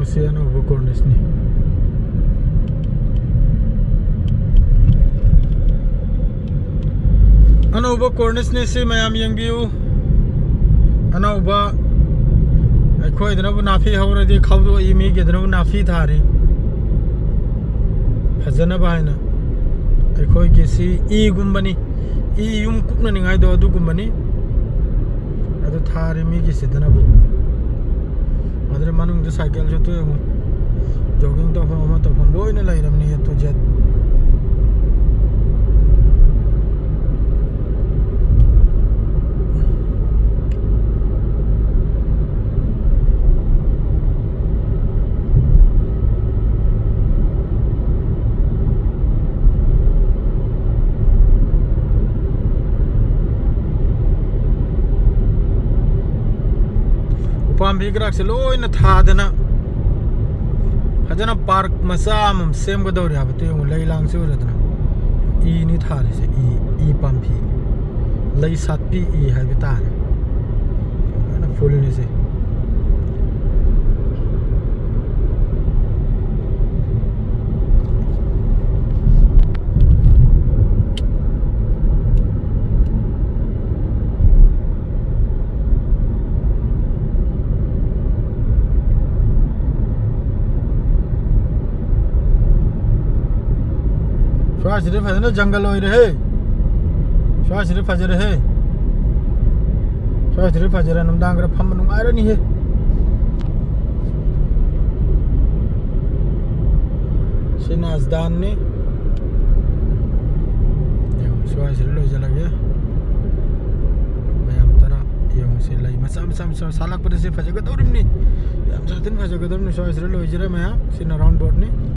ꯌꯦꯡꯉꯨꯁꯤ ꯑꯅꯧꯕ ꯀꯣꯔꯅꯤꯁꯅꯤ ꯑꯅꯧꯕ ꯀꯣꯔꯅꯤꯁꯅꯤ ꯁꯤ ꯃꯌꯥꯝ ꯌꯦꯡꯕꯤꯌꯨ ꯑꯅꯧꯕ ꯑꯩꯈꯣꯏꯗꯅꯕꯨ ꯅꯥꯄꯤ ꯍꯧꯔꯗꯤ ꯈꯥꯎꯗꯣꯛꯏ ꯃꯤꯒꯤꯗꯅꯕꯨ ꯅꯥꯄꯤ ꯊꯥꯔꯤ ꯐꯖꯅꯕ ꯍꯥꯏꯅ ꯑꯩꯈꯣꯏꯒꯤ ꯁꯤ ꯏꯒꯨꯝꯕꯅꯤ ꯏ ꯌꯨꯝ ꯀꯨꯞꯅꯅꯤꯡꯉꯥꯏꯗꯣ ꯑꯗꯨꯒꯨꯝꯕꯅꯤ ꯑꯗꯨ ꯊꯥꯔꯤ ꯃꯤꯒꯤꯁꯤꯗꯅꯕꯨ ꯑꯗꯨꯗ ꯃꯅꯨꯡꯗ ꯁꯥꯏꯀꯜꯁꯨ ꯌꯦꯡꯉꯨ ꯖꯣꯒꯤꯡ ꯇꯧꯐꯝ ꯑꯃ ꯇꯧꯐꯝ ꯂꯣꯏꯅ ꯂꯩꯔꯕꯅꯤ ꯑꯦ ꯇꯨ ꯖꯦꯠ ꯎꯄꯥꯝꯕꯤ ꯀꯔꯥꯛꯁꯦ ꯂꯣꯏꯅ ꯊꯥꯗꯅ ꯐꯖꯅ ꯄꯥꯔꯛ ꯃꯆꯥ ꯑꯃ ꯁꯦꯝꯒꯗꯧꯔꯤ ꯍꯥꯏꯕꯗꯨ ꯌꯦꯡꯉꯨ ꯂꯩ ꯂꯥꯡꯁꯦ ꯎꯔꯗꯅ ꯏꯅꯤ ꯊꯥꯔꯤꯁꯦ ꯏ ꯄꯥꯝꯕꯤ ꯂꯩ ꯁꯥꯠꯄꯤ ꯏ ꯍꯥꯏꯕ ꯇꯥꯔꯦ ꯂꯣꯏꯅ ꯐꯨꯜꯅꯤꯁꯦ स्वासिरे फजने जंगल होई रहे स्वासिरे फजरे है स्वासिरे फजरे नमदांगरा फम नुंगारनी है सिनाजदान ने स्वासिरे लो जलगे मयाम तरा यो से लाई मसा सालक पर से फजगदौरमनी याम साथिन फजगदौरमनी स्वासिरे लो जरे मया सिना राउंड बोर्ड ने